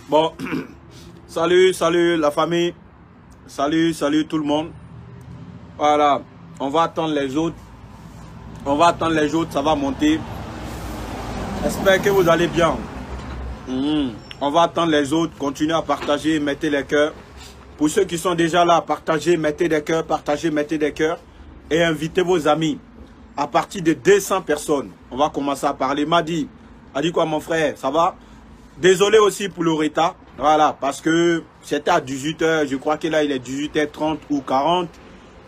Bon, salut la famille. Salut tout le monde. Voilà, on va attendre les autres. Ça va monter. J'espère que vous allez bien. On va attendre les autres. Continuez à partager, mettez les cœurs. Pour ceux qui sont déjà là, partagez, mettez des cœurs, mettez des cœurs. Et invitez vos amis. À partir de 200 personnes, on va commencer à parler. Madi, a dit quoi mon frère? Ça va? Désolé aussi pour le retard. Voilà, parce que c'était à 18 h. Je crois que là, il est 18 h 30 ou 40.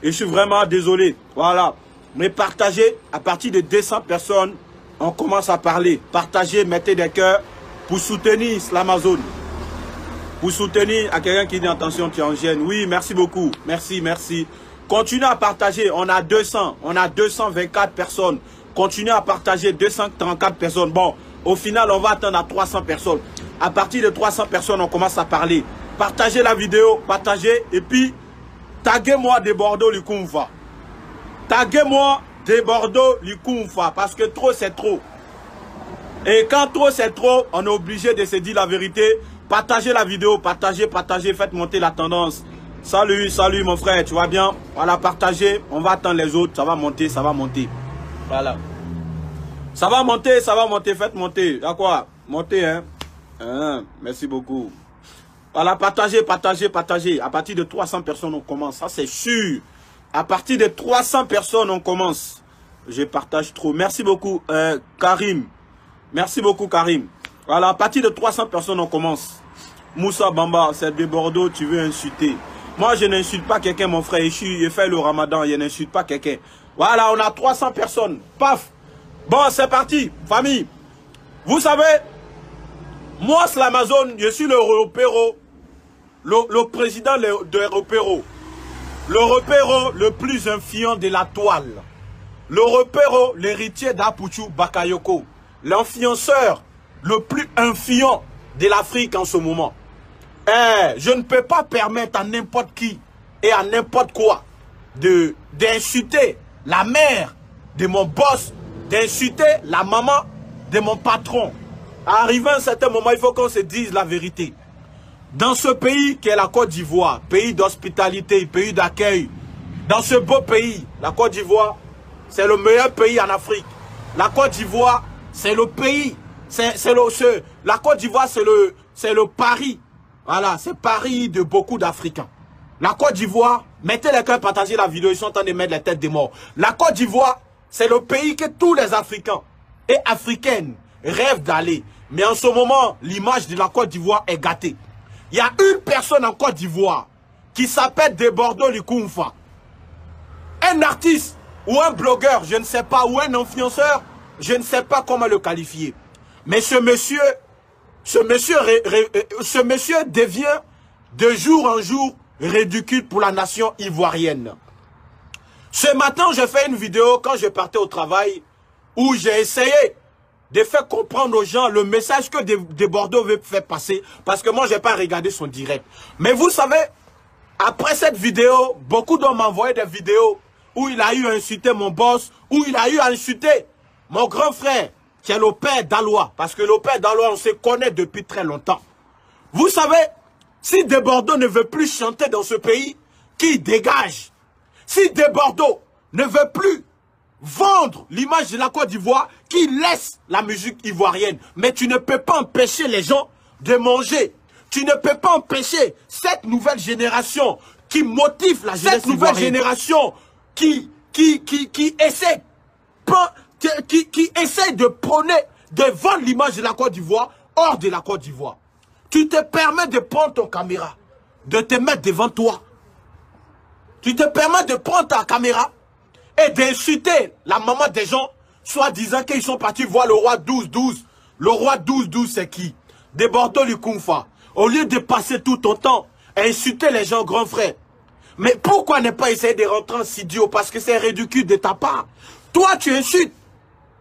Et je suis vraiment désolé. Voilà. Mais partagez, à partir de 200 personnes, on commence à parler. Partagez, mettez des cœurs pour soutenir Slamazone. Pour soutenir à quelqu'un qui dit attention, tu es en gêne. Oui, merci beaucoup. Merci. Continuez à partager. On a 224 personnes. Continuez à partager, 234 personnes. Bon, au final, on va attendre à 300 personnes. À partir de 300 personnes, on commence à parler. Partagez la vidéo, partagez. Et puis, taguez-moi de Bordeaux Likumfa. Taguez-moi de Bordeaux Likumfa. Parce que trop, c'est trop. Et quand trop, c'est trop, on est obligé de se dire la vérité. Partagez la vidéo, partagez, faites monter la tendance. Salut mon frère, tu vas bien? Voilà, partagez, on va attendre les autres, ça va monter. Voilà. Ça va monter, faites monter. D'accord? Montez, hein? Merci beaucoup. Voilà, partagez. À partir de 300 personnes, on commence. Ça, c'est sûr. À partir de 300 personnes, on commence. Je partage trop. Merci beaucoup, Karim. Merci beaucoup, Karim. Voilà, à partir de 300 personnes, on commence. Moussa Bamba, c'est de Bordeaux, tu veux insulter. Moi, je n'insulte pas quelqu'un, mon frère. Je fais le ramadan, je n'insulte pas quelqu'un. Voilà, on a 300 personnes. Paf. Bon, c'est parti, famille. Vous savez, moi, Slamazone, je suis le repéro, le président de repéro. Le repéro le plus influent de la toile. Le repéro, l'héritier d'Apuchu Bakayoko. L'influenceur le plus influent de l'Afrique en ce moment. Je ne peux pas permettre à n'importe qui et à n'importe quoi d'insulter la mère de mon boss, d'insulter la maman de mon patron. Arrivé à un certain moment, il faut qu'on se dise la vérité. Dans ce pays qui est la Côte d'Ivoire, pays d'hospitalité, pays d'accueil, dans ce beau pays, la Côte d'Ivoire, c'est le meilleur pays en Afrique. La Côte d'Ivoire, c'est le pays, la Côte d'Ivoire, c'est le Paris. Voilà, c'est Paris de beaucoup d'Africains. La Côte d'Ivoire, mettez les cœurs, partagez la vidéo, ils sont en train de mettre les têtes des morts. La Côte d'Ivoire, c'est le pays que tous les Africains et Africaines rêvent d'aller. Mais en ce moment, l'image de la Côte d'Ivoire est gâtée. Il y a une personne en Côte d'Ivoire qui s'appelle de Bordeaux Likumfa. Un artiste ou un blogueur, je ne sais pas, ou un influenceur, je ne sais pas comment le qualifier. Mais ce monsieur devient de jour en jour ridicule pour la nation ivoirienne. Ce matin, j'ai fait une vidéo quand je partais au travail où j'ai essayé de faire comprendre aux gens le message que de Bordeaux veut faire passer parce que moi, je n'ai pas regardé son direct. Mais vous savez, après cette vidéo, beaucoup d'hommes m'ont envoyé des vidéos où il a eu à insulter mon boss, où il a eu à insulter mon grand frère, qui est le père d'Alois. Parce que le père d'Alois, on se connaît depuis très longtemps. Vous savez, si de Bordeaux ne veut plus chanter dans ce pays, qu'il dégage. Si de Bordeaux ne veut plus vendre l'image de la Côte d'Ivoire, qu'il laisse la musique ivoirienne. Mais tu ne peux pas empêcher les gens de manger. Tu ne peux pas empêcher cette nouvelle génération qui motive la jeunesse ivoirienne. Cette nouvelle génération qui essaie de prôner, de vendre l'image de la Côte d'Ivoire hors de la Côte d'Ivoire. Tu te permets de prendre ton caméra, de te mettre devant toi. Tu te permets de prendre ta caméra et d'insulter la maman des gens, soit disant qu'ils sont partis voir le roi 12-12. Le roi 12-12, c'est qui? De Bordeaux Likumfa. Au lieu de passer tout ton temps à insulter les gens, grand frère. Mais pourquoi ne pas essayer de rentrer en idiot? Parce que c'est ridicule de ta part. Toi, tu insultes.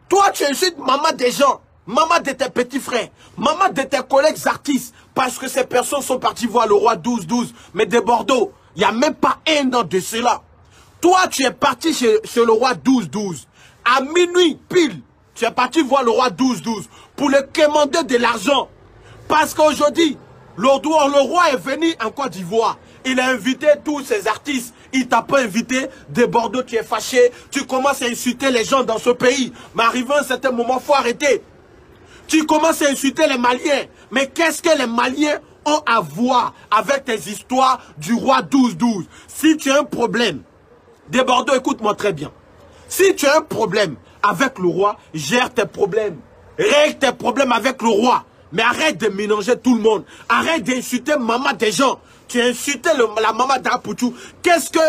Toi, tu insultes maman des gens, maman de tes petits frères, maman de tes collègues artistes, parce que ces personnes sont parties voir le roi 12-12. Mais de Bordeaux, il n'y a même pas un an de cela. Toi, tu es parti chez le roi 12-12. À minuit, pile, tu es parti voir le roi 12-12 pour lui commander de l'argent. Parce qu'aujourd'hui, Le roi est venu en Côte d'Ivoire. Il a invité tous ses artistes. Il t'a pas invité. De Bordeaux, tu es fâché. Tu commences à insulter les gens dans ce pays. Mais arrivé à un certain moment, il faut arrêter. Tu commences à insulter les Maliens. Mais qu'est-ce que les Maliens ont à voir avec tes histoires du roi 12-12? Si tu as un problème, de Bordeaux, écoute-moi très bien. Si tu as un problème avec le roi, gère tes problèmes. Règle tes problèmes avec le roi. Mais arrête de mélanger tout le monde. Arrête d'insulter maman des gens. Tu as insulté la maman d'Apoutou. Qu'est-ce que...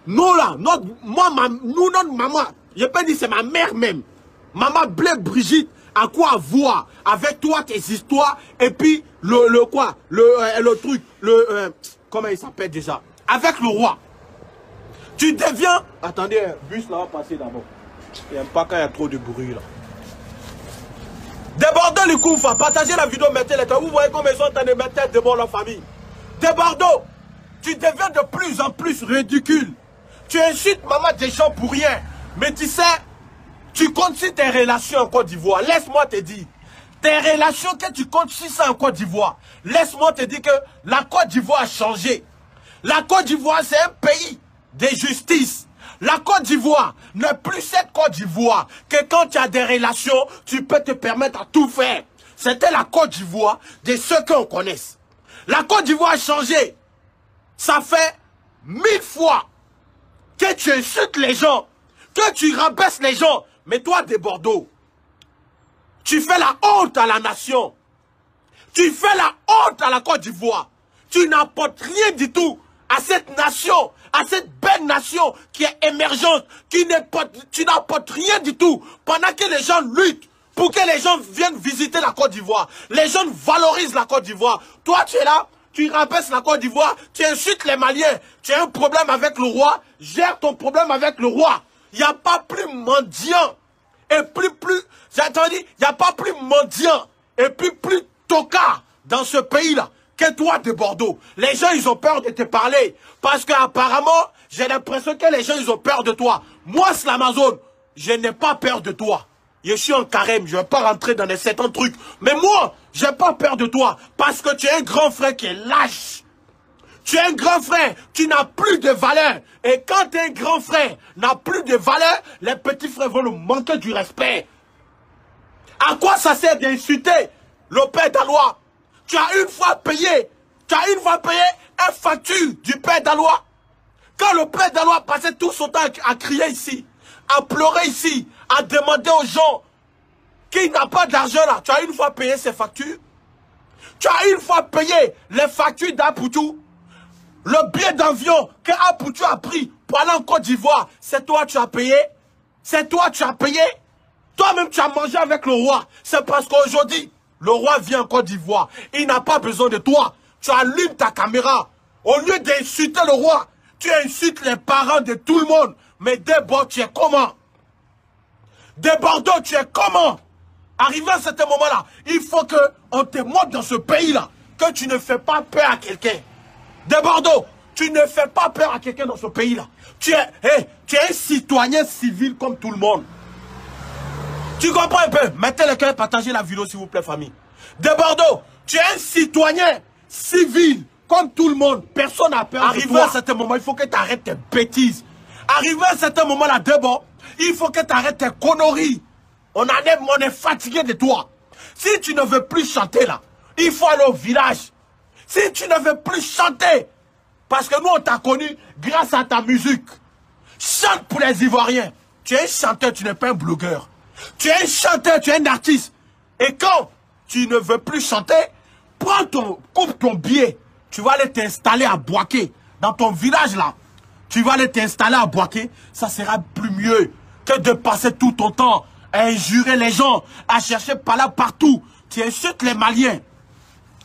Nous là, notre maman, je peux dire c'est ma mère même. Maman Blé Brigitte, à quoi voir avec toi tes histoires et puis le truc, comment il s'appelle déjà? Avec le roi. Tu deviens... Attendez, bus là va passer d'abord. Il n'aime pas quand il y a trop de bruit là. De Bordeaux, les Koumfa, partagez la vidéo, mettez les temps. Vous voyez comme ils sont en train de mettre tête devant leur famille. De Bordeaux, tu deviens de plus en plus ridicule. Tu insultes maman des gens pour rien. Mais tu sais, tu comptes sur tes relations en Côte d'Ivoire. Laisse-moi te dire. Tes relations que tu comptes sur ça en Côte d'Ivoire. Laisse-moi te dire que la Côte d'Ivoire a changé. La Côte d'Ivoire, c'est un pays de justice. La Côte d'Ivoire n'est plus cette Côte d'Ivoire que quand tu as des relations, tu peux te permettre à tout faire. C'était la Côte d'Ivoire de ceux qu'on connaisse. La Côte d'Ivoire a changé. Ça fait 1000 fois que tu insultes les gens, que tu rabaisses les gens. Mais toi, de Bordeaux, tu fais la honte à la nation. Tu fais la honte à la Côte d'Ivoire. Tu n'apportes rien du tout à cette nation, à cette belle nation qui est émergente, tu n'apportes rien du tout. Pendant que les gens luttent pour que les gens viennent visiter la Côte d'Ivoire, les gens valorisent la Côte d'Ivoire. Toi, tu es là, tu rabaisses la Côte d'Ivoire, tu insultes les Maliens, tu as un problème avec le roi, gère ton problème avec le roi. Il n'y a pas plus mendiant et j'ai entendu, il n'y a pas plus mendiant et plus tocard dans ce pays-là que toi de Bordeaux. Les gens, ils ont peur de te parler. Parce qu'apparemment, j'ai l'impression que les gens, ils ont peur de toi. Moi, c'est l'Amazon. Je n'ai pas peur de toi. Je suis en carême. Je ne vais pas rentrer dans certains trucs. Mais moi, je n'ai pas peur de toi. Parce que tu es un grand frère qui est lâche. Tu es un grand frère. Tu n'as plus de valeur. Et quand un grand frère n'a plus de valeur, les petits frères vont nous manquer du respect. À quoi ça sert d'insulter le père d'Alois? Tu as une fois payé un facture du père d'Alois. Quand le père d'Alois passait tout son temps à crier ici, à pleurer ici, à demander aux gens qu'il n'a pas d'argent là, tu as une fois payé ses factures. Tu as une fois payé les factures d'Apoutou. Le billet d'avion qu'Apoutou a pris pour aller en Côte d'Ivoire, c'est toi tu as payé. C'est toi tu as payé. Toi-même tu as mangé avec le roi. C'est parce qu'aujourd'hui, le roi vient en Côte d'Ivoire. Il n'a pas besoin de toi. Tu allumes ta caméra. Au lieu d'insulter le roi, tu insultes les parents de tout le monde. Mais de Bordeaux, tu es comment? De Bordeaux, tu es comment? Arrivé à ce moment-là, il faut qu'on te montre dans ce pays-là que tu ne fais pas peur à quelqu'un. De Bordeaux, tu ne fais pas peur à quelqu'un dans ce pays-là. Tu es un citoyen civil comme tout le monde. Tu comprends un peu? Mettez le cœur, partagez la vidéo s'il vous plaît, famille. De Bordeaux, tu es un citoyen civil comme tout le monde. Personne n'a peur de toi. Arrivé à certain moment, il faut que tu arrêtes tes bêtises. Arrivé à certain moment là, d'abord, il faut que tu arrêtes tes conneries. On est fatigué de toi. Si tu ne veux plus chanter là, il faut aller au village. Si tu ne veux plus chanter, parce que nous on t'a connu grâce à ta musique. Chante pour les Ivoiriens. Tu es un chanteur, tu n'es pas un blogueur. Tu es un chanteur, tu es un artiste. Et quand tu ne veux plus chanter, coupe ton billet. Tu vas aller t'installer à Boaké. Dans ton village là. Tu vas aller t'installer à Boaké. Ça sera plus mieux que de passer tout ton temps à injurer les gens, à chercher par là partout. Tu insultes les Maliens.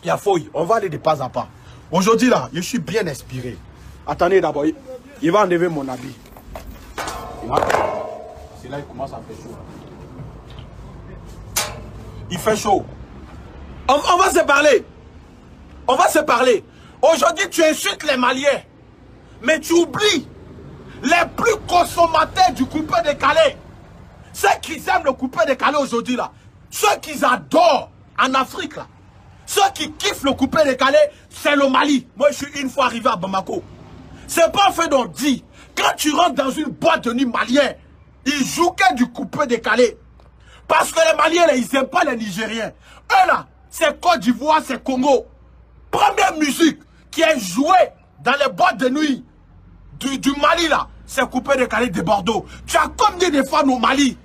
Il y a fouille. On va aller de pas à pas. Aujourd'hui là, je suis bien inspiré. Attendez d'abord. Il va enlever mon habit. C'est là qu'il commence à faire chaud. Il fait chaud. On va se parler. On va se parler. Aujourd'hui, tu insultes les Maliens. Mais tu oublies les plus consommateurs du coupé décalé. Ceux qui aiment le coupé décalé aujourd'hui là. Ceux qui adorent en Afrique là. Ceux qui kiffent le coupé décalé, c'est le Mali. Moi, je suis une fois arrivé à Bamako. C'est pas fait d'on dit. Quand tu rentres dans une boîte de nuit malien, ils jouent que du coupé décalé. Parce que les Maliens, là, ils n'aiment pas les Nigériens. Eux, là, c'est Côte d'Ivoire, c'est Congo. Première musique qui est jouée dans les boîtes de nuit du Mali, là, c'est coupé décalé de Bordeaux. Tu as combien de fans au Mali?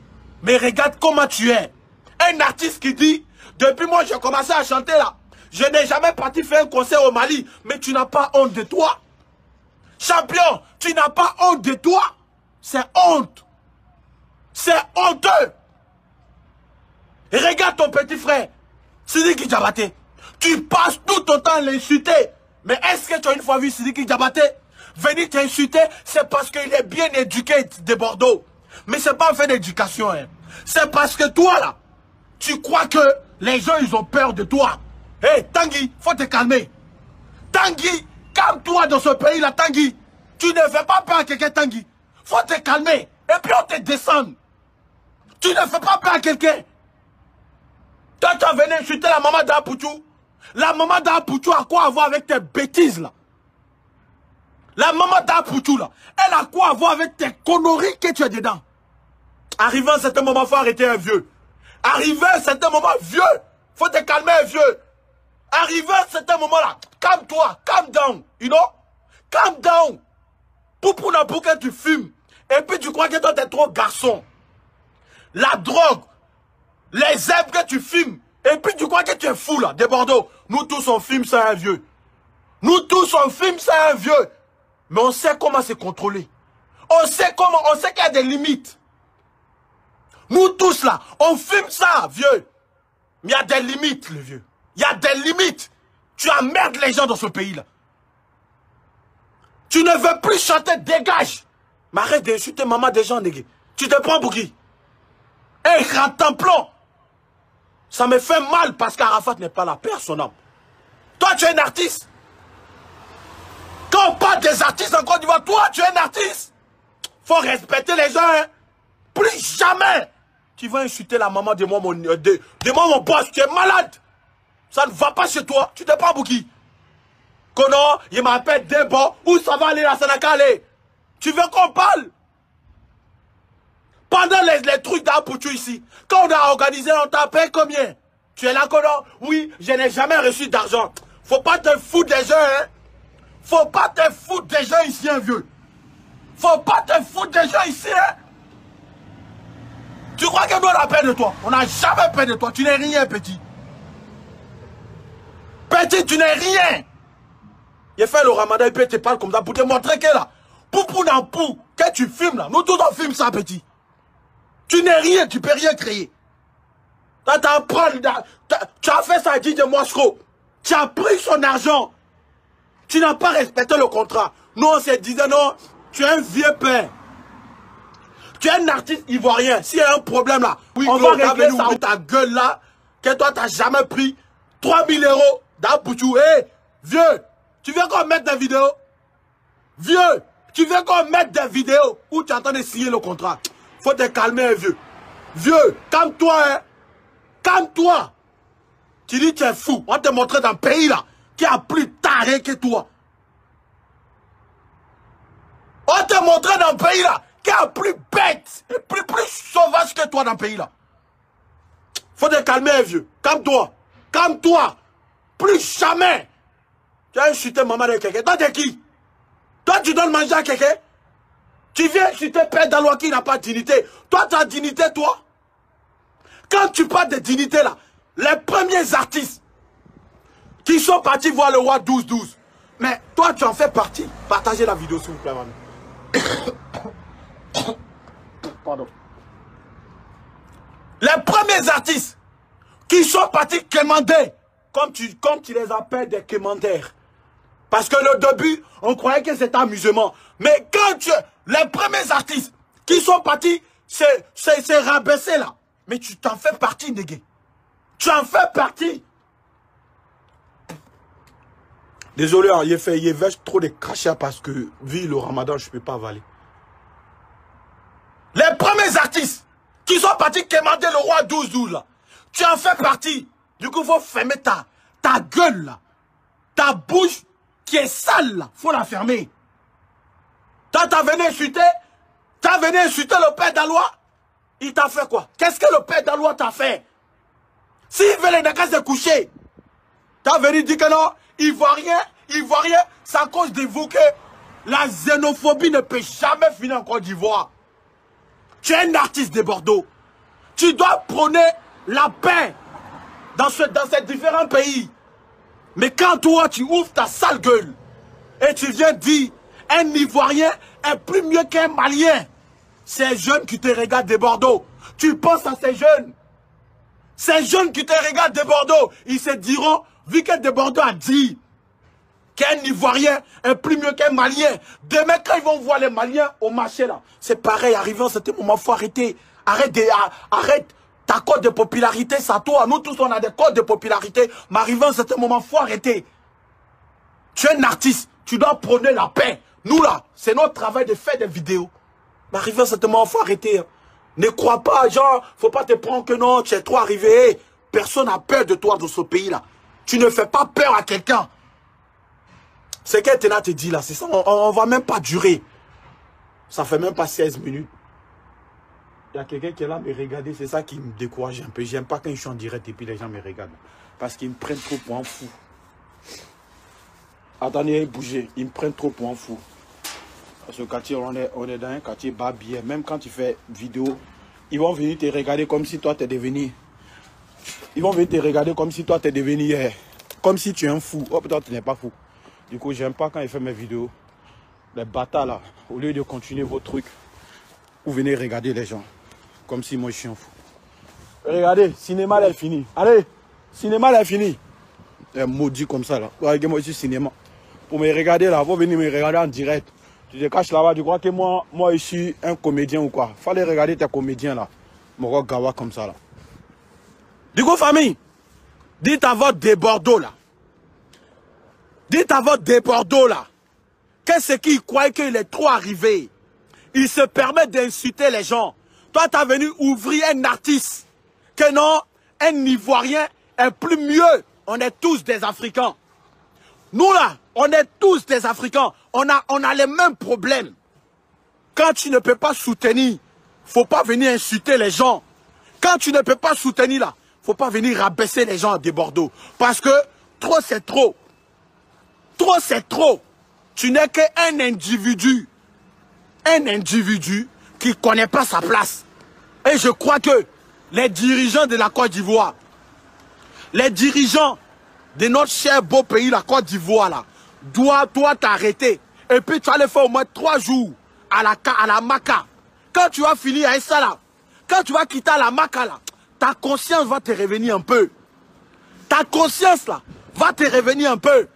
Mais regarde comment tu es. Un artiste qui dit, depuis moi j'ai commencé à chanter là, je n'ai jamais parti faire un concert au Mali, mais tu n'as pas honte de toi. Champion, tu n'as pas honte de toi. C'est honte. C'est honteux. Et regarde ton petit frère, Sidiki Diabaté. Tu passes tout ton temps à l'insulter. Mais est-ce que tu as une fois vu Sidiki Diabaté venir t'insulter? C'est parce qu'il est bien éduqué de Bordeaux. Mais c'est pas un fait d'éducation. Hein. C'est parce que toi là, tu crois que les gens ils ont peur de toi. Hé hey, Tanguy, faut te calmer. Tanguy, calme-toi dans ce pays là Tanguy. Tu ne fais pas peur à quelqu'un Tanguy. Faut te calmer. Et puis on te descend. Tu ne fais pas peur à quelqu'un. Toi tu as venu insulter la maman d'Apoutou. La maman d'Apoutou a quoi à voir avec tes bêtises là? La maman d'Apoutou là, elle a quoi à voir avec tes conneries que tu es dedans? Arrivé à un certain moment, il faut arrêter un vieux. Arrivé à un certain moment, vieux, faut te calmer un vieux. Arrivé à un certain moment là, calme-toi, calm down, you know? Calm down. Pour que tu fumes. Et puis tu crois que toi t'es trop garçon. La drogue, les herbes que tu fumes. Et puis tu crois que tu es fou là, de Bordeaux. Nous tous on fume ça un vieux. Nous tous on fume ça un vieux. Mais on sait comment se contrôler. On sait qu'il y a des limites. Nous tous là, on fume ça, vieux. Mais il y a des limites, le vieux. Il y a des limites. Tu emmerdes les gens dans ce pays-là. Tu ne veux plus chanter, dégage. Mais arrête d'insulter maman des gens, négé. Tu te prends pour qui? Hé, Rantanplon. Ça me fait mal parce qu'Arafat n'est pas la personne. Toi, tu es un artiste. Quand on parle des artistes en Côte d'Ivoire, toi, tu es un artiste. Faut respecter les gens. Hein. Plus jamais. Tu vas insulter la maman de moi, mon boss. Tu es malade. Ça ne va pas chez toi. Tu te prends pour qui? Kono, il m'appelle Debo. Où ça va aller la Sanakale? Tu veux qu'on parle? Pendant les trucs d'Apoutou ici, quand on a organisé, on t'a payé combien? Tu es là, Kono? Oui, je n'ai jamais reçu d'argent. Faut pas te foutre des gens, hein? Faut pas te foutre des gens ici, hein, vieux. Faut pas te foutre des gens ici, hein? Tu crois que nous on a peur de toi? On n'a jamais peur de toi. Tu n'es rien, petit. Petit, tu n'es rien. Il fait le ramadan et puis tu parles comme ça pour te montrer que là, pour n'ampou, que tu filmes là. Nous tous on filme ça, petit. Tu n'es rien, tu peux rien créer. Tu as fait ça à DJ Mosco. Tu as pris son argent. Tu n'as pas respecté le contrat. Nous on se disait non, tu es un vieux père. Tu es un artiste ivoirien. S'il y a un problème là, oui, on va régler ça ou ta gueule là, que toi t'as jamais pris 3000 € d'Apoutou. Hé, vieux, tu veux qu'on mette des vidéos? Vieux, tu veux qu'on mette des vidéos où tu es en train de signer le contrat? Faut te calmer, vieux. Vieux, calme-toi, hein. Calme-toi. Tu dis que tu es fou. On te montrer dans le pays là, qui a plus taré que toi. On te montrer dans le pays là, qui a plus bête et plus sauvage que toi dans le pays là. Faut te calmer, vieux. Calme-toi. Calme-toi. Plus jamais. Tu as insulté maman de quelqu'un. Toi, t'es qui? Toi, tu donnes manger à quelqu'un? Tu viens insulter Père Dalois qui n'a pas de dignité. Toi, tu as dignité, toi? Quand tu parles de dignité, là, les premiers artistes qui sont partis voir le roi 12-12. Mais toi, tu en fais partie. Partagez la vidéo, s'il vous plaît, mamie. Pardon. Les premiers artistes qui sont partis quémander, comme tu les appelles des quémandeurs. Parce que le début, on croyait que c'était amusement. Mais quand les premiers artistes qui sont partis, c'est rabaissé là. Mais tu t'en fais partie, négé. Tu en fais partie. Désolé, hein, il verse trop de crachats parce que, vu le ramadan, je ne peux pas avaler. Les premiers artistes qui sont partis quémander le roi 12-12 là, tu en fais partie. Du coup, il faut fermer ta ta gueule là, ta bouche qui est sale là, faut la fermer. T'as venu insulter le père d'Aloua. Il t'a fait quoi? Qu'est-ce que le père d'Aloua t'a fait? S'il veut les nègres se coucher, t'as venu dire que non, Ivoirien, c'est à cause de vous que la xénophobie ne peut jamais finir en Côte d'Ivoire. Tu es un artiste de Bordeaux. Tu dois prôner la paix dans ces différents pays. Mais quand toi, tu ouvres ta sale gueule et tu viens dire un Ivoirien est plus mieux qu'un Malien, ces jeunes qui te regardent de Bordeaux, tu penses à ces jeunes. Ces jeunes qui te regardent de Bordeaux, ils se diront, vu que de Bordeaux a dit qu'un Ivoirien est plus mieux qu'un Malien. Demain, quand ils vont voir les Maliens au marché, là, c'est pareil, arrivé à ce moment, il faut arrêter. Arrête ta cote de popularité, ça toi. Nous tous, on a des codes de popularité, mais arrivé à ce moment, il faut arrêter. Tu es un artiste, tu dois prôner la paix. Nous, là, c'est notre travail de faire des vidéos. Mais arrivé à ce moment, il faut arrêter. Ne crois pas, genre, faut pas te prendre que non, tu es trop arrivé. Personne n'a peur de toi dans ce pays-là. Tu ne fais pas peur à quelqu'un. C'est qu'elle te dit là, c'est ça, on va même pas durer. Ça fait même pas 16 minutes. Il y a quelqu'un qui est là me regarder, c'est ça qui me décourage un peu. J'aime pas quand je suis en direct et puis les gens me regardent. Parce qu'ils me prennent trop pour un fou. Attendez, bougez, ils me prennent trop pour un fou. Parce que quartier, on est dans un quartier bas bien. Même quand tu fais vidéo, ils vont venir te regarder comme si toi t'es devenu. Ils vont venir te regarder comme si toi t'es devenu. Comme si tu es un fou. Oh putain, tu n'es pas fou. Du coup, j'aime pas quand ils font mes vidéos. Les bâtards là, au lieu de continuer vos trucs, vous venez regarder les gens. Comme si moi je suis un fou. Regardez, cinéma là est fini. Allez, cinéma là est fini. Un maudit comme ça là. Regardez-moi ici, cinéma. Pour me regarder là, vous venez me regarder en direct. Tu te caches là-bas, tu crois que moi je suis un comédien ou quoi? Fallait regarder tes comédiens là. Mon gawa comme ça là. Du coup, famille, dites à votre de Bordeaux là. Dites à votre de Bordeaux là. Qu'est-ce qu'il croit qu'il est trop arrivé? Il se permet d'insulter les gens. Toi, tu as venu ouvrir un artiste. Que non, un Ivoirien est plus mieux. On est tous des Africains. Nous là, on est tous des Africains. On a les mêmes problèmes. Quand tu ne peux pas soutenir, faut pas venir insulter les gens. Quand tu ne peux pas soutenir là, faut pas venir rabaisser les gens de Bordeaux. Parce que trop c'est trop. Trop c'est trop. Tu n'es qu'un individu. Un individu qui ne connaît pas sa place. Et je crois que les dirigeants de la Côte d'Ivoire, les dirigeants de notre cher beau pays, la Côte d'Ivoire, là, doivent t'arrêter. Et puis tu vas le faire au moins 3 jours à la Maca. Quand tu vas finir avec ça là, quand tu vas quitter la Maca là, ta conscience va te revenir un peu. Ta conscience là, va te revenir un peu.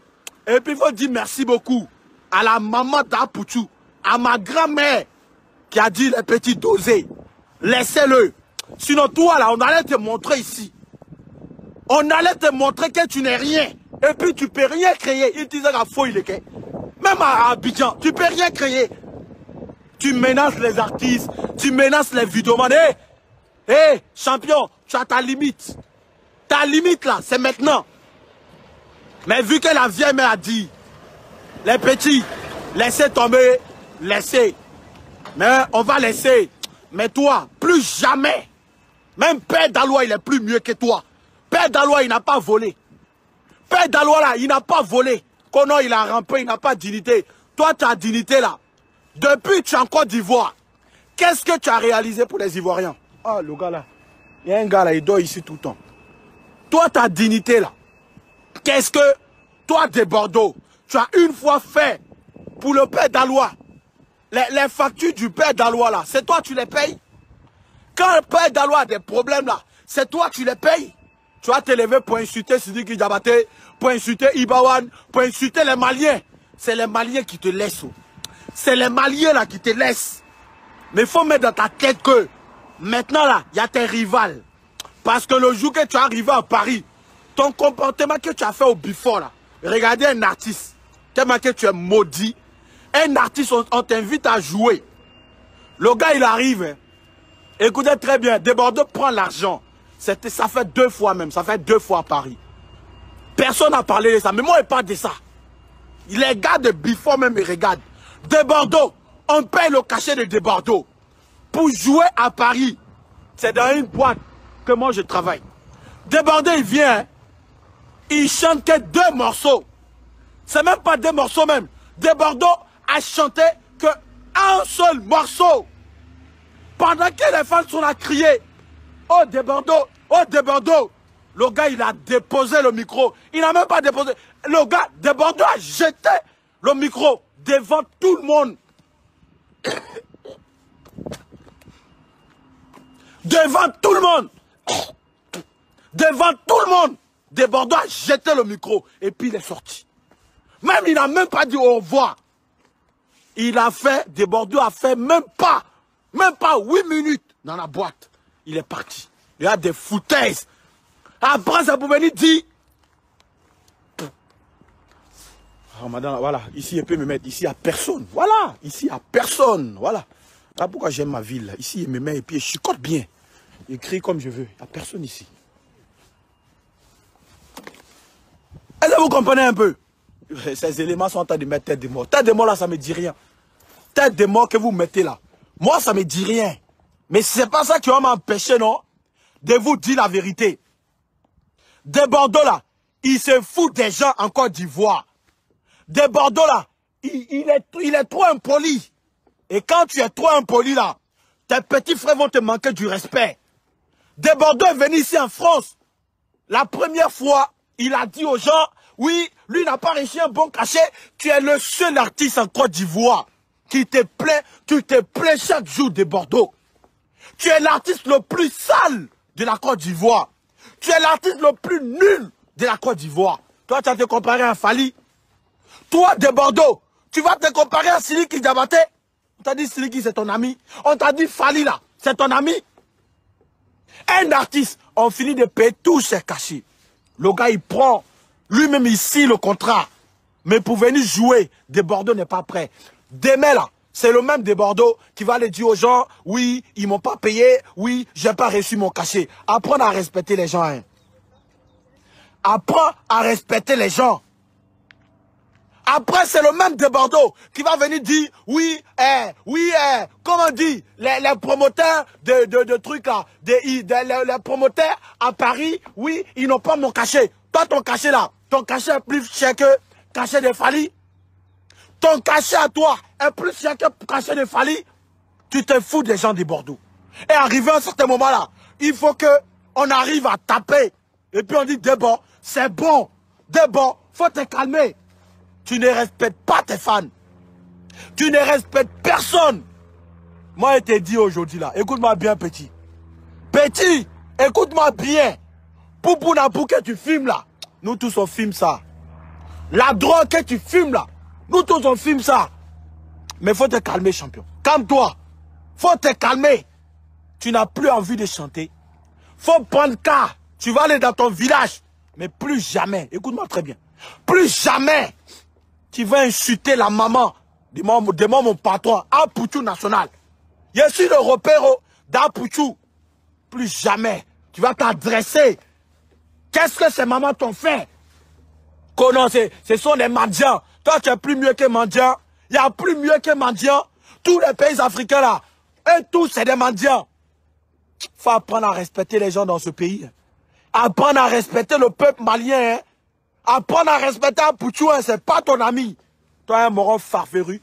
Et puis il faut dire merci beaucoup à la maman d'Apoutou, à ma grand-mère qui a dit les petits dosés. Laissez-le. Sinon toi là, on allait te montrer ici. On allait te montrer que tu n'es rien. Et puis tu peux rien créer. Il disait la faux, il est que. Même à Abidjan, tu peux rien créer. Tu menaces les artistes, tu menaces les vidéomans. Hé, champion, tu as ta limite. Ta limite là, c'est maintenant. Mais vu que la vieille mère a dit, les petits, laissez tomber, laissez. Mais on va laisser. Mais toi, plus jamais. Même Père d'Aloua, il est plus mieux que toi. Père d'Aloua, il n'a pas volé. Père d'Aloua, là, il n'a pas volé. Kono, il a rampé, il n'a pas de dignité. Toi, tu as dignité, là. Depuis que tu es en Côte d'Ivoire, qu'est-ce que tu as réalisé pour les Ivoiriens? Ah, le gars, là. Il y a un gars, là, il dort ici tout le temps. Toi, ta dignité, là. Qu'est-ce que, toi, de Bordeaux, tu as une fois fait pour le Père d'Aloua? Les factures du Père d'Aloua, là, c'est toi, tu les payes? Quand le Père d'Aloua a des problèmes, là, c'est toi, tu les payes? Tu vas te lever pour insulter Sidiki Diabaté, pour insulter Ibawan, pour insulter les Maliens. C'est les Maliens qui te laissent. C'est les Maliens là qui te laissent. Mais il faut mettre dans ta tête que maintenant là, il y a tes rivales. Parce que le jour que tu es arrivé à Paris, ton comportement que tu as fait au before là, regardez un artiste, tellement que tu es maudit. Un artiste, on t'invite à jouer. Le gars il arrive, hein. Écoutez très bien, de Bordeaux prend l'argent. Ça fait 2 fois même, ça fait 2 fois à Paris. Personne n'a parlé de ça. Mais moi, je parle de ça. Les gars de Before même me regardent. De Bordeaux, on paye le cachet de Bordeaux. Pour jouer à Paris, c'est dans une boîte que moi je travaille. De Bordeaux, il vient, il chante que 2 morceaux. C'est même pas 2 morceaux même. De Bordeaux a chanté que un seul morceau. Pendant que les fans sont à crier, oh de Bordeaux, oh de Bordeaux. Le gars, il a déposé le micro. Il n'a même pas déposé. Le gars de Bordeaux a jeté le micro devant tout le monde. Devant tout le monde. Devant tout le monde. De Bordeaux a jeté le micro. Et puis il est sorti. Même il n'a même pas dit au revoir. Il a fait, de Bordeaux a fait même pas 8 minutes dans la boîte. Il est parti. Il y a des foutaises. Après, ça pouvait venir dire. Oh, madame, voilà, ici, il peut me mettre. Ici, il n'y a personne. Voilà, ici, il n'y a personne. Voilà. Là, pourquoi j'aime ma ville. Là. Ici, il me met et puis je chicote bien. Il crie comme je veux. Il n'y a personne ici. Est-ce que vous comprenez un peu? Ces éléments sont en train de mettre tête de mort. Tête de mort, là, ça ne me dit rien. Tête de mort que vous mettez là. Moi, ça ne me dit rien. Mais ce n'est pas ça qui va m'empêcher, non, de vous dire la vérité. De Bordeaux, là, il se fout des gens en Côte d'Ivoire. De Bordeaux, là, il est trop impoli. Et quand tu es trop impoli, là, tes petits frères vont te manquer du respect. De Bordeaux est venu ici en France. La première fois, il a dit aux gens, oui, lui n'a pas réussi un bon cachet. Tu es le seul artiste en Côte d'Ivoire qui te plaît, tu te plais chaque jour de Bordeaux. Tu es l'artiste le plus sale de la Côte d'Ivoire. Tu es l'artiste le plus nul de la Côte d'Ivoire. Toi, tu vas te comparer à Fali. Toi, de Bordeaux, tu vas te comparer à Siliki Diabaté. On t'a dit Siliki, c'est ton ami. On t'a dit Fali, là, c'est ton ami. Un artiste, on finit de payer tous ses cachets. Le gars, il prend lui-même ici le contrat. Mais pour venir jouer, de Bordeaux n'est pas prêt. Demain, là, c'est le même de Bordeaux qui va aller dire aux gens, oui, ils m'ont pas payé, oui, j'ai pas reçu mon cachet. Apprends à respecter les gens. Hein. Apprends à respecter les gens. Après, c'est le même de Bordeaux qui va venir dire, oui, comment on dit, les promoteurs de trucs là, les promoteurs à Paris, oui, ils n'ont pas mon cachet. Toi, ton cachet là, ton cachet est plus cher que cachet de Fali. Ton cachet à toi est plus cher que cachet de Fali. Tu te fous des gens de Bordeaux. Et arrivé à un certain moment là, il faut qu'on arrive à taper. Et puis on dit, d'abord, c'est bon. D'abord, faut te calmer. Tu ne respectes pas tes fans. Tu ne respectes personne. Moi, je t'ai dit aujourd'hui là, écoute-moi bien, petit. Petit, écoute-moi bien. Poupou Napou que tu filmes là, nous tous on filme ça. La drogue que tu filmes là, nous tous on filme ça. Mais faut te calmer, champion. Calme-toi. Faut te calmer. Tu n'as plus envie de chanter. Faut prendre cas. Tu vas aller dans ton village. Mais plus jamais, écoute-moi très bien. Plus jamais, tu vas insulter la maman de mon patron, Apouchou National. Je suis le repère d'Apouchou. Plus jamais, tu vas t'adresser. Qu'est-ce que ces mamans t'ont fait? Ce sont des mendiants. Toi, tu es plus mieux que mendiants. Il n'y a plus mieux que mendiants. Tous les pays africains là, eux tous, c'est des mendiants. Il faut apprendre à respecter les gens dans ce pays. Apprendre à respecter le peuple malien. Hein. Apprendre à respecter un Pouchou, hein, c'est pas ton ami. Toi, un moron farfelu,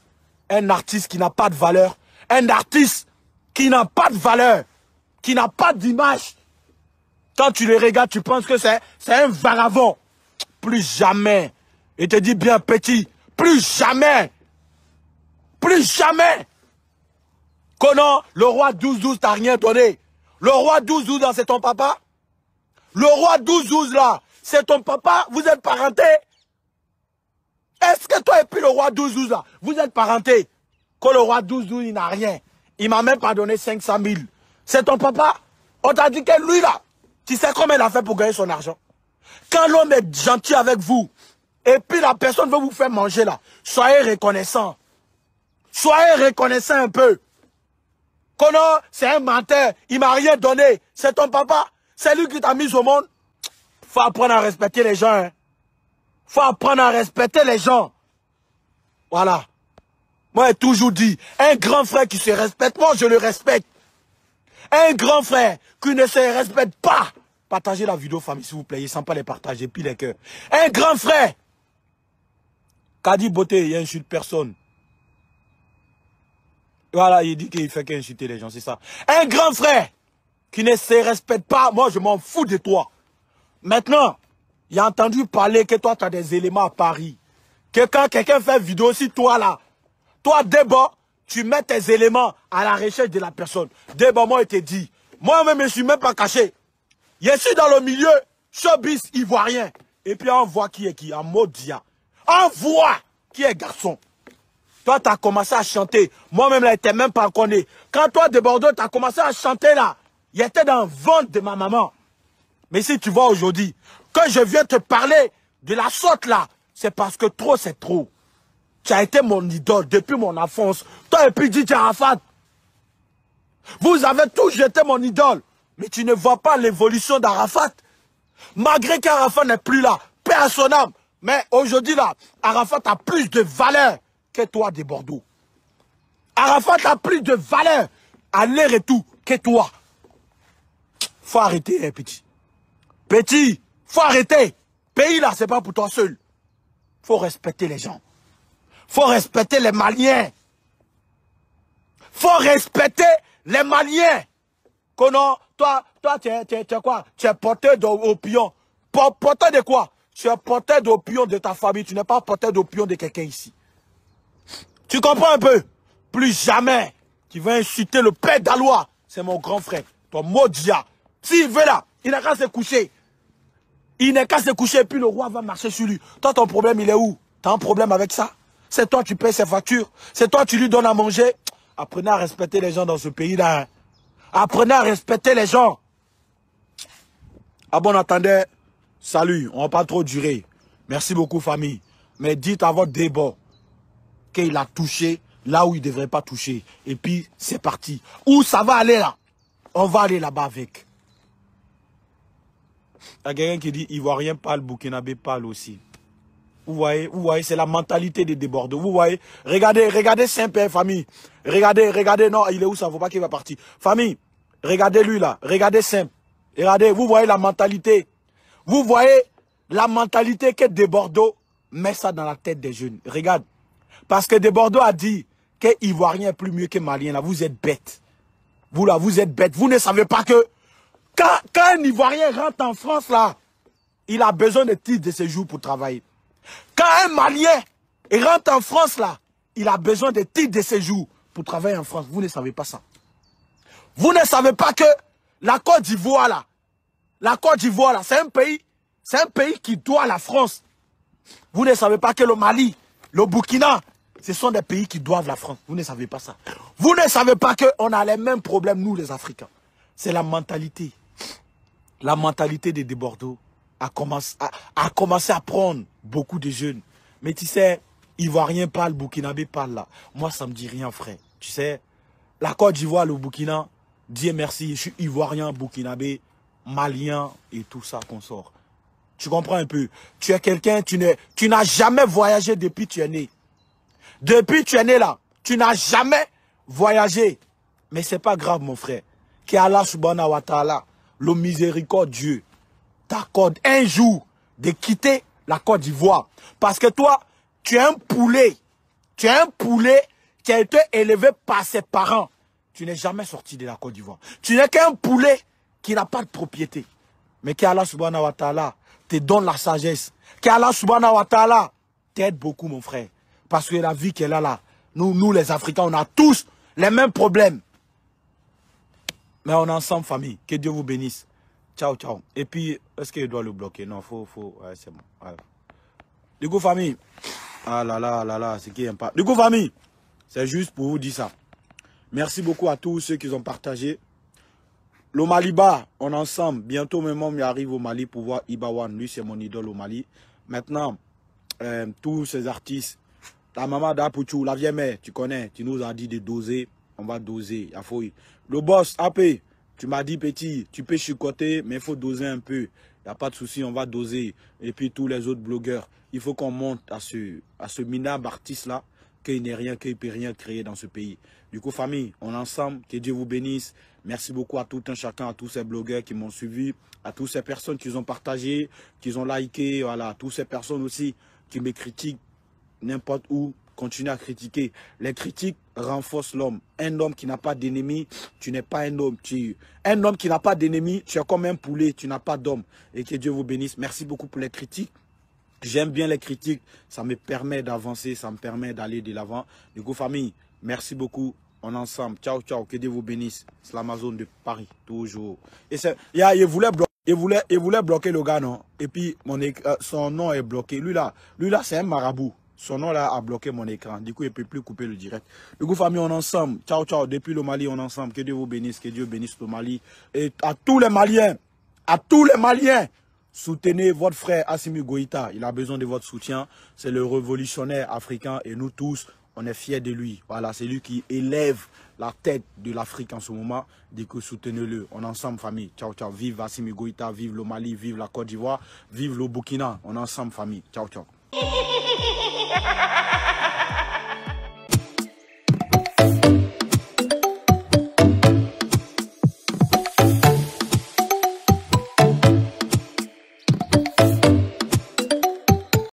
un artiste qui n'a pas de valeur, un artiste qui n'a pas de valeur, qui n'a pas d'image. Quand tu les regardes, tu penses que c'est un vagabond. Plus jamais. Et te dis bien petit, plus jamais. Plus jamais. Comment le roi 12-12 t'a rien donné. Le roi 12-12 c'est ton papa. Le roi 12-12 là, c'est ton papa, vous êtes parenté. Est-ce que toi et puis le roi 12-12 là, vous êtes parenté? Quand le roi 12-12 il n'a rien, il m'a même pas donné 500 000. C'est ton papa. On t'a dit que lui là, tu sais comment il a fait pour gagner son argent? Quand l'homme est gentil avec vous, et puis la personne veut vous faire manger là, soyez reconnaissant. Soyez reconnaissant un peu. Comment c'est un menteur, il m'a rien donné. C'est ton papa, c'est lui qui t'a mis au monde. Faut apprendre à respecter les gens. Hein. Faut apprendre à respecter les gens. Voilà. Moi, j'ai toujours dit, un grand frère qui se respecte, moi, je le respecte. Un grand frère qui ne se respecte pas. Partagez la vidéo, famille, s'il vous plaît. Il ne sent pas les partager, puis les cœurs. Un grand frère. Kadi Beauté, il insulte personne. Voilà, il dit qu'il fait qu'insulter les gens, c'est ça. Un grand frère qui ne se respecte pas, moi, je m'en fous de toi. Maintenant, il a entendu parler que toi, tu as des éléments à Paris. Que quand quelqu'un fait une vidéo, si toi, là, toi, d'abord, tu mets tes éléments à la recherche de la personne. D'abord, moi, il te dit, moi-même, je ne suis même pas caché. Je suis dans le milieu, showbiz ivoirien. Et puis, on voit qui est qui, en mode dia. On voit qui est garçon. Toi, tu as commencé à chanter. Moi-même, là, je n'étais même pas connu. Quand toi, de Bordeaux, tu as commencé à chanter, là, il était dans le ventre de ma maman. Mais si tu vois aujourd'hui, quand je viens te parler de la sorte, là, c'est parce que trop, c'est trop. Tu as été mon idole depuis mon enfance. Toi et puis DJ Arafat. Vous avez tous jeté mon idole. Mais tu ne vois pas l'évolution d'Arafat. Malgré qu'Arafat n'est plus là. Paix à son âme. Mais aujourd'hui, là, Arafat a plus de valeur que toi de Bordeaux. Arafat a plus de valeur à l'air et tout que toi. Faut arrêter, hein, petit. Petit, faut arrêter. Pays là, c'est pas pour toi seul. Faut respecter les gens. Faut respecter les Maliens. Faut respecter les Maliens. Comment, toi, tu es quoi? Tu es porteur d'opium. Porteur de quoi? Tu es porteur d'opium de ta famille. Tu n'es pas porteur d'opium de quelqu'un ici. Tu comprends un peu? Plus jamais tu vas insulter le père d'Alois. C'est mon grand frère. Toi, Modia. S'il veut là, il n'a qu'à se coucher. Il n'a qu'à se coucher et puis le roi va marcher sur lui. Toi, ton problème, il est où? Tu as un problème avec ça? C'est toi, tu payes ses factures. C'est toi, tu lui donnes à manger. Apprenez à respecter les gens dans ce pays-là. Hein. Apprenez à respecter les gens. Ah bon, attendez. Salut, on va pas trop durer. Merci beaucoup, famille. Mais dites à votre débat qu'il a touché là où il ne devrait pas toucher. Et puis, c'est parti. Où ça va aller là? On va aller là-bas avec. Il y a quelqu'un qui dit Ivoirien parle, Burkinabé parle aussi. Vous voyez, c'est la mentalité des Bordeaux. Vous voyez, regardez Saint-Père, famille. Regardez, non, il est où ça? Faut pas qu'il va partir. Famille, regardez lui là, regardez Saint. Regardez, vous voyez la mentalité. Vous voyez la mentalité que des Bordeaux met ça dans la tête des jeunes. Regarde. Parce que des Bordeaux a dit que Ivoirien est plus mieux que Malien. Là, vous êtes bêtes. Vous là, vous êtes bêtes. Vous ne savez pas que quand un Ivoirien rentre en France là, il a besoin de titre de séjour pour travailler. Quand un Malien rentre en France là, il a besoin de titre de séjour pour travailler en France. Vous ne savez pas ça. Vous ne savez pas que la Côte d'Ivoire là, c'est un pays qui doit à la France. Vous ne savez pas que le Mali, le Burkina, ce sont des pays qui doivent la France. Vous ne savez pas ça. Vous ne savez pas qu'on a les mêmes problèmes, nous les Africains. C'est la mentalité. La mentalité des Bordeaux a commencé à prendre beaucoup de jeunes. Mais tu sais, Ivoirien parle, Burkinabé parle là. Moi, ça ne me dit rien, frère. Tu sais, la Côte d'Ivoire, le Burkina, Dieu merci, je suis Ivoirien, Burkinabé, Malien et tout ça qu'on sort. Tu comprends un peu? Tu es quelqu'un, tu n'as jamais voyagé depuis que tu es né. Depuis que tu es né là, tu n'as jamais voyagé. Mais c'est pas grave, mon frère. Qu'Allah subhanahu wa ta'ala, le miséricordieux, t'accorde un jour de quitter la Côte d'Ivoire. Parce que toi, tu es un poulet. Tu es un poulet qui a été élevé par ses parents. Tu n'es jamais sorti de la Côte d'Ivoire. Tu n'es qu'un poulet qui n'a pas de propriété. Mais qu'Allah subhanahu wa ta'ala te donne la sagesse. Qu'Allah subhanahu wa ta'ala t'aide beaucoup, mon frère. Parce que la vie qu'elle a là, nous les Africains, on a tous les mêmes problèmes. Mais on est ensemble, famille. Que Dieu vous bénisse. Ciao, ciao. Et puis, est-ce qu'il doit le bloquer? Non, ouais, c'est bon. Ouais. Du coup, famille. Ah là là, c'est qui n'aime pas. Du coup, famille, c'est juste pour vous dire ça. Merci beaucoup à tous ceux qui ont partagé. Le Maliba, on est ensemble. Bientôt, même on arrive au Mali pour voir Ibawan. Lui, c'est mon idole au Mali. Maintenant, tous ces artistes, la maman d'Apouchou, la vieille mère, tu connais, tu nous as dit de doser. On va doser. Le boss, AP, tu m'as dit, petit, tu peux chicoter, mais il faut doser un peu. n'y a pas de souci, on va doser. Et puis tous les autres blogueurs, il faut qu'on monte à ce minable artiste-là, qu'il n'est rien, qu'il ne peut rien créer dans ce pays. Du coup, famille, on est ensemble, que Dieu vous bénisse. Merci beaucoup à tout un chacun, à tous ces blogueurs qui m'ont suivi, à toutes ces personnes qui ont partagé, qui ont liké, voilà, à toutes ces personnes aussi qui me critiquent n'importe où. Continuez à critiquer. Les critiques renforcent l'homme. Un homme qui n'a pas d'ennemi, tu n'es pas un homme. Un homme qui n'a pas d'ennemi, tu es comme un poulet, tu n'as pas d'homme. Et que Dieu vous bénisse. Merci beaucoup pour les critiques. J'aime bien les critiques. Ça me permet d'avancer, ça me permet d'aller de l'avant. Du coup, famille, merci beaucoup. On est ensemble. Ciao, ciao. Que Dieu vous bénisse. C'est l'Amazon de Paris, toujours. Et il voulait bloquer le gars, non? Et puis, son nom est bloqué. Lui là, c'est un marabout. Son nom là a bloqué mon écran. Du coup, il ne peut plus couper le direct. Du coup, famille, on est ensemble. Ciao, ciao. Depuis le Mali, on est ensemble. Que Dieu vous bénisse. Que Dieu bénisse le Mali. Et à tous les Maliens, soutenez votre frère Assimi Goïta. Il a besoin de votre soutien. C'est le révolutionnaire africain. Et nous tous, on est fiers de lui. Voilà, c'est lui qui élève la tête de l'Afrique en ce moment. Du coup, soutenez-le. On est ensemble, famille. Ciao, ciao. Vive Assimi Goïta. Vive le Mali. Vive la Côte d'Ivoire. Vive le Burkina. On est ensemble, famille. Ciao, ciao.